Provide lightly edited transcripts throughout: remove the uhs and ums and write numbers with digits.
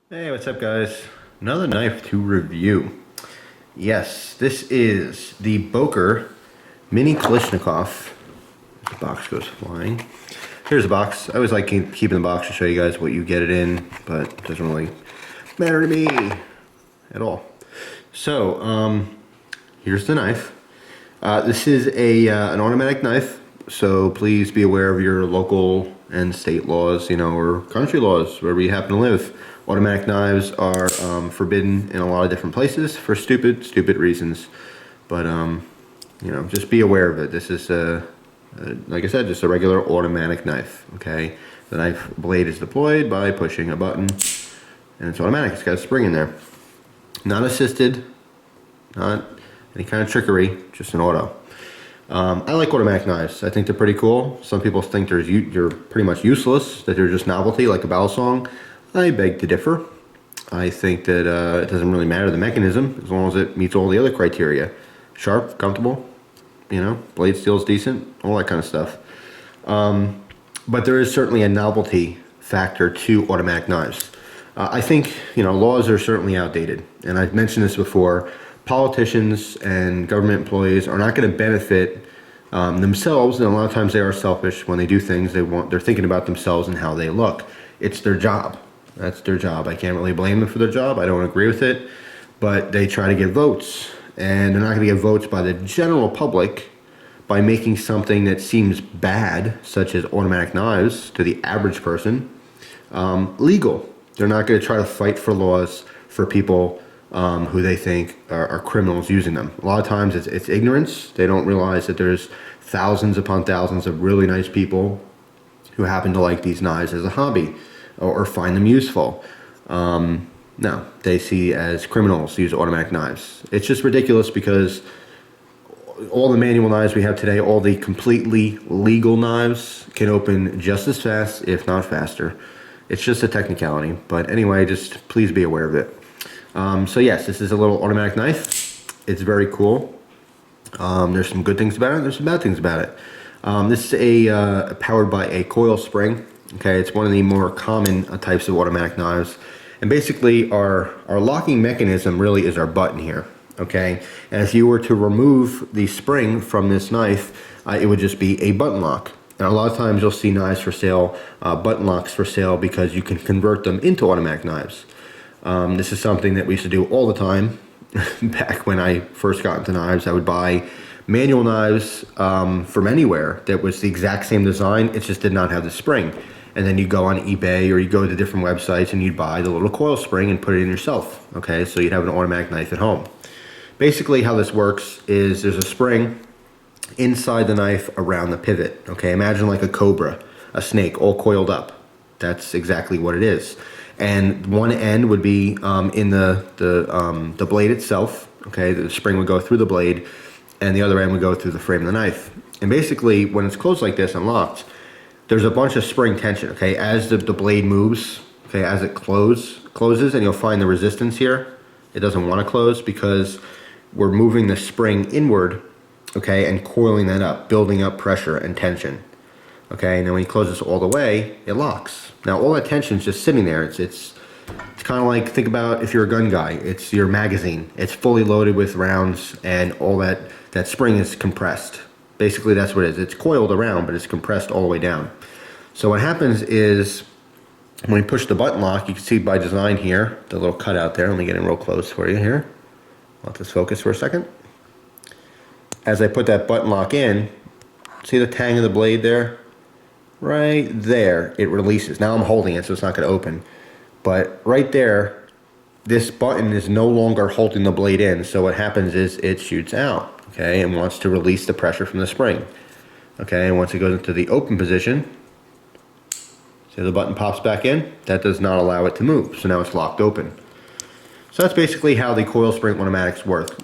Hey, what's up guys? Another knife to review. Yes, this is the Boker Mini Kalashnikov. The box goes flying. Here's the box. I always like keeping the box to show you guys what you get it in, but it doesn't really matter to me at all. So, here's the knife. This is an automatic knife, so please be aware of your local and state laws, or country laws, wherever you happen to live. Automatic knives are forbidden in a lot of different places for stupid reasons. But, just be aware of it. This is, like I said, just a regular automatic knife, okay? The knife blade is deployed by pushing a button, and it's automatic. It's got a spring in there. Not assisted, not any kind of trickery, just an auto. I like automatic knives. I think they're pretty cool. Some people think you're pretty much useless, that they're just novelty, like a battle song. I beg to differ. I think that it doesn't really matter the mechanism, as long as it meets all the other criteria. Sharp, comfortable, blade steel's decent, all that kind of stuff. But there is certainly a novelty factor to automatic knives. I think, laws are certainly outdated. And I've mentioned this before. Politicians and government employees are not going to benefit themselves, and a lot of times they are selfish when they do things. They're thinking about themselves and how they look. It's their job. That's their job. I can't really blame them for their job. I don't agree with it, but they try to get votes, and they're not going to get votes by the general public by making something that seems bad, such as automatic knives, to the average person, legal. They're not going to try to fight for laws for people who they think are criminals using them. A lot of times it's ignorance. They don't realize that there's thousands upon thousands of really nice people who happen to like these knives as a hobby or find them useful. No, they see as criminals use automatic knives. It's just ridiculous because all the manual knives we have today, all the completely legal knives, can open just as fast, if not faster. It's just a technicality. But anyway, just please be aware of it. So yes, this is a little automatic knife. It's very cool. There's some good things about it, there's some bad things about it. This is powered by a coil spring. Okay, it's one of the more common types of automatic knives. And basically our locking mechanism really is our button here. Okay, and if you were to remove the spring from this knife, it would just be a button lock. And a lot of times you'll see knives for sale, button locks for sale, because you can convert them into automatic knives. This is something that we used to do all the time. Back when I first got into knives, I would buy manual knives from anywhere that was the exact same design. It just did not have the spring. And then you go on eBay or you go to different websites and you'd buy the little coil spring and put it in yourself. Okay, so you'd have an automatic knife at home. Basically how this works is there's a spring inside the knife around the pivot. Okay, imagine like a cobra, a snake, all coiled up. That's exactly what it is. And one end would be in the blade itself. Okay, the spring would go through the blade, and the other end would go through the frame of the knife. And basically, when it's closed like this and locked, there's a bunch of spring tension. Okay, as the blade moves, okay, as it closes, and you'll find the resistance here. It doesn't want to close because we're moving the spring inward, okay, and coiling that up, building up pressure and tension. Okay, and then when you close this all the way, it locks. Now all that tension is just sitting there. It's kind of like, think about if you're a gun guy. It's your magazine. It's fully loaded with rounds, and all that spring is compressed. Basically that's what it is. It's coiled around, but it's compressed all the way down. So what happens is when you push the button lock, you can see by design here, the little cutout there. Let me get in real close for you here. Let this focus for a second. As I put that button lock in, see the tang of the blade there? Right there, it releases. Now I'm holding it, so it's not going to open. But right there, this button is no longer holding the blade in. So what happens is it shoots out, okay, and wants to release the pressure from the spring. Okay, and once it goes into the open position, see the button pops back in? That does not allow it to move. So now it's locked open. So that's basically how the coil spring automatics work.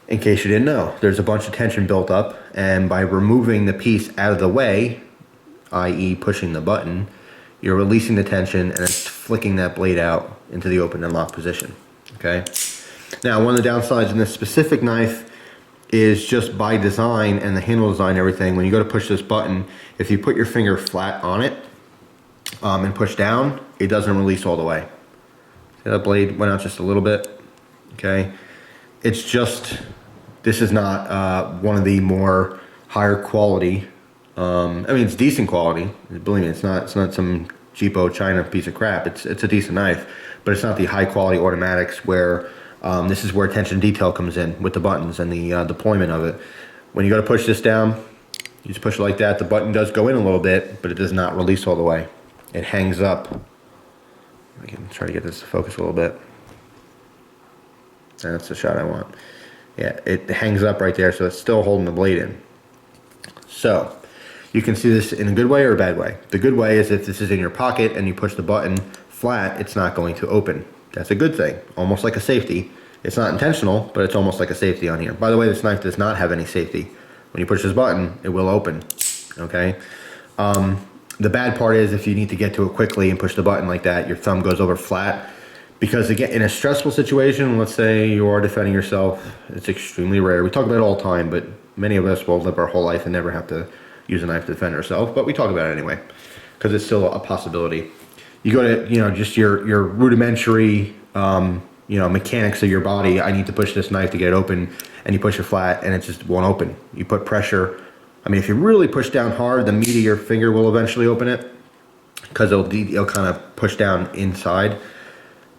In case you didn't know, there's a bunch of tension built up, and by removing the piece out of the way, i.e. pushing the button, you're releasing the tension and it's flicking that blade out into the open and locked position. Okay. Now, one of the downsides in this specific knife is just by design and the handle design and everything, when you go to push this button, if you put your finger flat on it, and push down, it doesn't release all the way. See, that blade went out just a little bit. Okay, it's just, this is not one of the more higher quality. I mean, it's decent quality. Believe me, it's not some cheapo China piece of crap. It's a decent knife, but it's not the high quality automatics where this is where attention to detail comes in with the buttons and the deployment of it. When you go to push this down, you just push it like that. The button does go in a little bit, but it does not release all the way. It hangs up. I can try to get this to focus a little bit. That's the shot I want. Yeah, it hangs up right there, so it's still holding the blade in. So you can see this in a good way or a bad way. The good way is if this is in your pocket and you push the button flat, it's not going to open. That's a good thing, almost like a safety. It's not intentional, but it's almost like a safety on here. By the way, this knife does not have any safety. When you push this button, it will open, okay? The bad part is if you need to get to it quickly and push the button like that, your thumb goes over flat. Because again, in a stressful situation, let's say you are defending yourself, it's extremely rare. We talk about it all the time, but many of us will live our whole life and never have to use a knife to defend ourselves, but we talk about it anyway, because it's still a possibility. You go to, just your rudimentary, mechanics of your body. I need to push this knife to get it open, and you push it flat and it just won't open. You put pressure. I mean, if you really push down hard, the meat of your finger will eventually open it, because it'll kind of push down inside.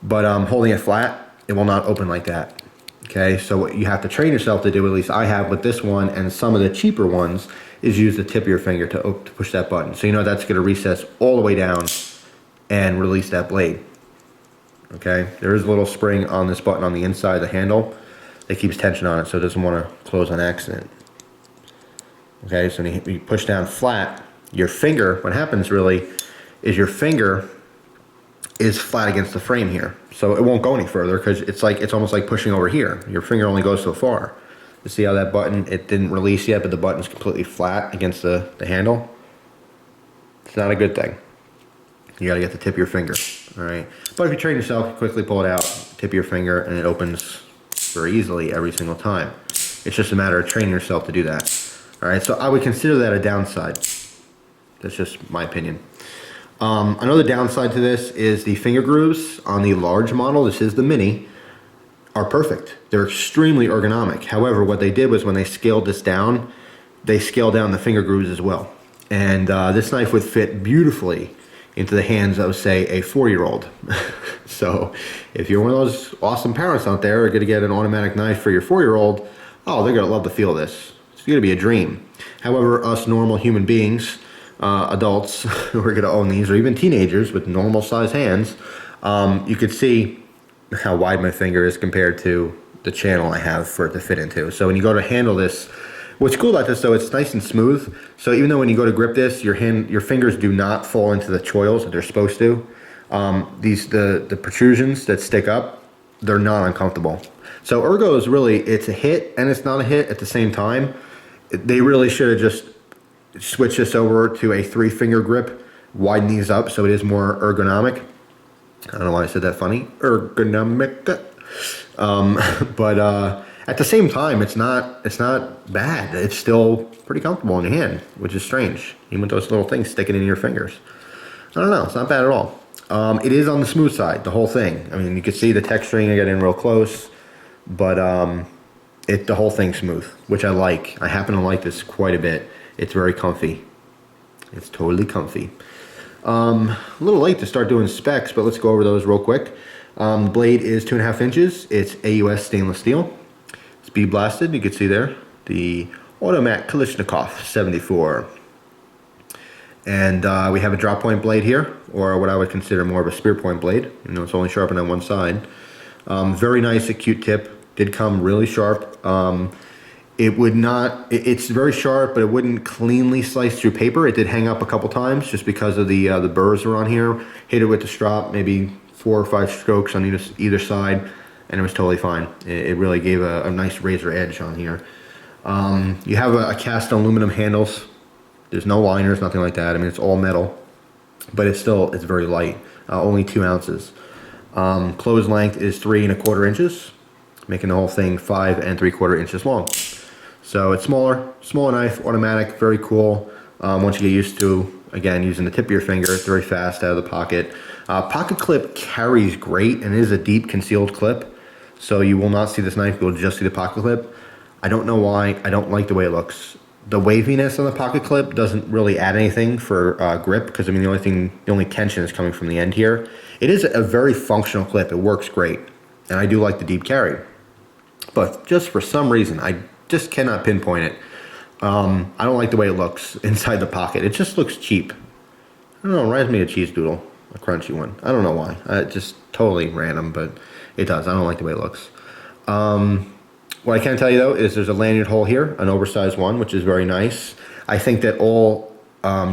But holding it flat, it will not open like that. Okay, so what you have to train yourself to do, at least I have with this one and some of the cheaper ones, is use the tip of your finger to push that button. So that's going to recess all the way down and release that blade. Okay, there is a little spring on this button on the inside of the handle that keeps tension on it, so it doesn't want to close on accident. Okay, so when you push down flat, your finger, what happens really is your finger is flat against the frame here, so it won't go any further, because it's almost like pushing over here. Your finger only goes so far. You see how that button, it didn't release yet, but the button's completely flat against the handle? It's not a good thing. You gotta get the tip of your finger, all right? But if you train yourself, you quickly pull it out, tip of your finger, and it opens very easily every single time. It's just a matter of training yourself to do that. All right, so I would consider that a downside. That's just my opinion. Another downside to this is the finger grooves on the large model, this is the Mini, are perfect. They're extremely ergonomic. However, what they did was when they scaled this down, they scaled down the finger grooves as well. And this knife would fit beautifully into the hands of, say, a 4-year-old. So if you're one of those awesome parents out there who are gonna get an automatic knife for your 4-year-old, oh, they're gonna love the feel of this. It's gonna be a dream. However, us normal human beings, adults who are gonna own these, or even teenagers with normal size hands, you could see how wide my finger is compared to the channel I have for it to fit into. So when you go to handle this, what's cool about this though, it's nice and smooth. So even though when you go to grip this, your fingers do not fall into the choils that they're supposed to. The protrusions that stick up, they're not uncomfortable. So ergo is really, it's a hit and it's not a hit at the same time. They really should have just switched this over to a 3-finger grip, widen these up so it is more ergonomic. I don't know why I said that funny. Ergonomic. But at the same time, it's not bad. It's still pretty comfortable in your hand, which is strange. Even with those little things sticking in your fingers. I don't know. It's not bad at all. It is on the smooth side, the whole thing. I mean, you can see the texturing. I got in real close, but the whole thing's smooth, which I like. I happen to like this quite a bit. It's very comfy. It's totally comfy. A little late to start doing specs, but let's go over those real quick. The blade is 2.5 inches. It's AUS stainless steel. It's bead blasted. You can see there the Automat Kalashnikov 74. And we have a drop point blade here, or what I would consider more of a spear point blade. It's only sharpened on one side. Very nice acute tip. Did come really sharp. It would not, it's very sharp, but it wouldn't cleanly slice through paper. It did hang up a couple times just because of the burrs were on here. Hit it with the strop, maybe 4 or 5 strokes on either side, and it was totally fine. It really gave a nice razor edge on here. You have a cast aluminum handles. There's no liners, nothing like that. I mean, it's all metal, but it's very light, only 2 ounces. Close length is 3 1/4 inches, making the whole thing 5 3/4 inches long. So it's smaller knife, automatic, very cool. Once you get used to Again, using the tip of your finger, it's very fast out of the pocket. Pocket clip carries great, and it is a deep concealed clip. So you will not see this knife, you'll just see the pocket clip. I don't know why, I don't like the way it looks. The waviness on the pocket clip doesn't really add anything for grip, because I mean the only tension is coming from the end here. It is a very functional clip, it works great. And I do like the deep carry. But just for some reason, I just cannot pinpoint it. I don't like the way it looks inside the pocket. It just looks cheap. I don't know, it reminds me of cheese doodle, a crunchy one. I don't know why. It's just totally random, but it does. I don't like the way it looks. What I can tell you though is there's a lanyard hole here, an oversized one, which is very nice. I think that all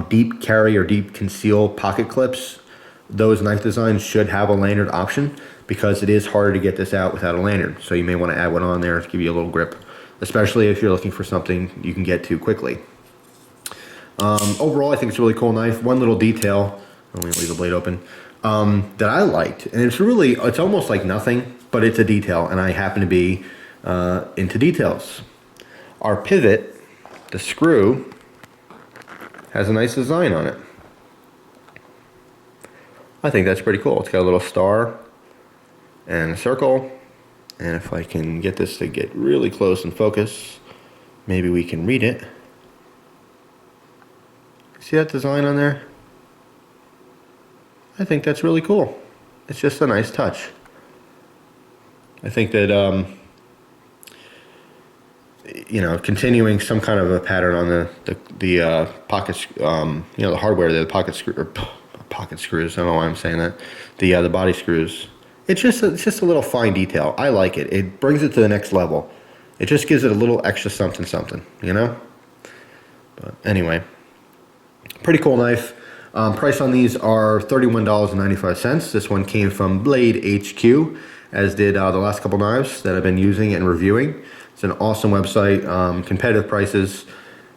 deep carry or deep conceal pocket clips, those knife designs should have a lanyard option, because it is harder to get this out without a lanyard. So you may want to add one on there to give you a little grip, especially if you're looking for something you can get to quickly. Overall, I think it's a really cool knife. One little detail, I'm going to leave the blade open, that I liked, and it's almost like nothing, but it's a detail, and I happen to be into details. Our pivot, the screw, has a nice design on it. I think that's pretty cool. It's got a little star and a circle, and if I can get this to get really close and focus, maybe we can read it. See that design on there? I think that's really cool. It's just a nice touch. I think that you know, continuing some kind of a pattern on the pockets, you know, the hardware, the pocket screws. I don't know why I'm saying that. The body screws. It's just a little fine detail. I like it. It brings it to the next level. It just gives it a little extra something, you know. But anyway, pretty cool knife. Price on these are $31.95. This one came from Blade HQ, as did the last couple knives that I've been using and reviewing. It's an awesome website, competitive prices,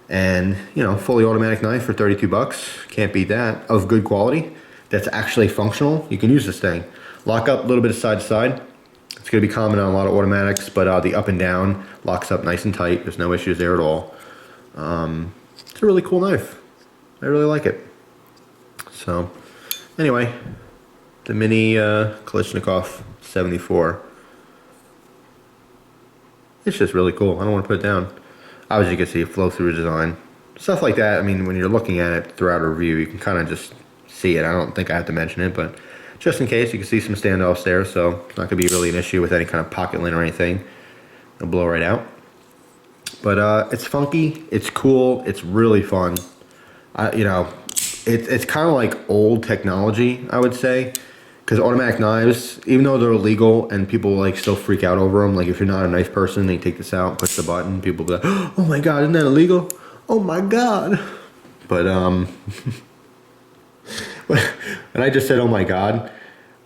and you know, fully automatic knife for 32 bucks. Can't beat that. Of good quality, that's actually functional. You can use this thing. Lock up a little bit of side to side. It's going to be common on a lot of automatics, but the up and down locks up nice and tight. There's no issues there at all. It's a really cool knife. I really like it. So, anyway, the mini Kalashnikov 74. It's just really cool. I don't want to put it down. Obviously, you can see a flow-through design. Stuff like that, I mean, when you're looking at it throughout a review, you can kind of just see it. I don't think I have to mention it, but just in case, you can see some standoffs there, so it's not going to be really an issue with any kind of pocket lint or anything. It'll blow right out. But it's funky, it's cool, it's really fun. You know, it's kind of like old technology, I would say, because automatic knives, even though they're illegal and people like still freak out over them, like if you're not a knife person and you take this out and push the button, people will be like, oh my god, isn't that illegal? Oh my god. But when I just said oh my god,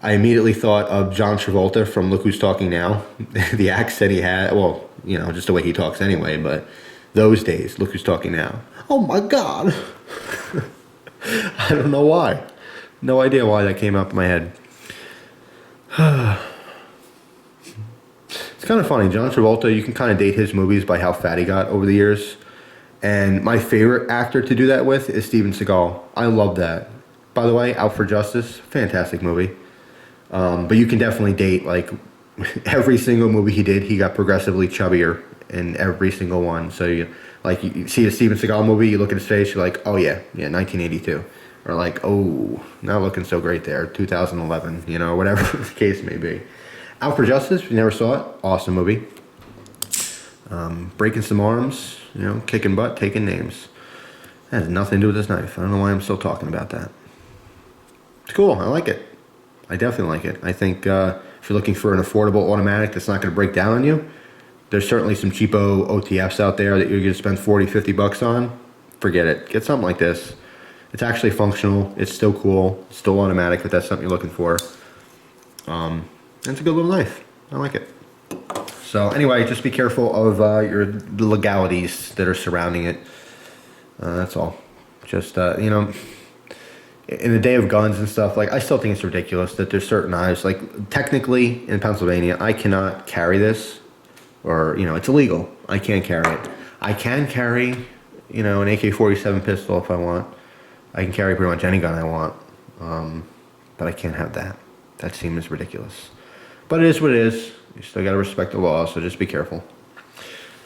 I immediately thought of John Travolta from Look Who's Talking Now. The accent he had, well, you know, just the way he talks anyway, but those days, Look Who's Talking Now. Oh my god. I don't know why. No idea why that came up in my head. It's kind of funny. John Travolta, you can kind of date his movies by how fat he got over the years. And my favorite actor to do that with is Steven Seagal. I love that. By the way, Out for Justice, fantastic movie. But you can definitely date, like, every single movie he did, he got progressively chubbier in every single one. So, you see a Steven Seagal movie, you look at his face, you're like, oh yeah, 1982. Or like, oh, not looking so great there, 2011, you know, whatever the case may be. Out for Justice, if you never saw it, awesome movie. Breaking some arms, you know, kicking butt, taking names. That has nothing to do with this knife. I don't know why I'm still talking about that. It's cool, I like it. I definitely like it. I think if you're looking for an affordable automatic that's not going to break down on you, there's certainly some cheapo OTFs out there that you're going to spend 40, 50 bucks on. Forget it. Get something like this. It's actually functional. It's still cool. It's still automatic if that's something you're looking for. And it's a good little knife. I like it. So anyway, just be careful of your legalities that are surrounding it. That's all. Just, you know, in the day of guns and stuff, like, I still think it's ridiculous that there's certain knives, like, technically in Pennsylvania, I cannot carry this, or, you know, it's illegal. I can't carry it. I can carry, you know, an AK-47 pistol if I want, I can carry pretty much any gun I want, but I can't have that. That seems ridiculous. But it is what it is. You still gotta respect the law, so just be careful.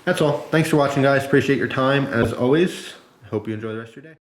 That's all. Thanks for watching, guys. Appreciate your time, as always. Hope you enjoy the rest of your day.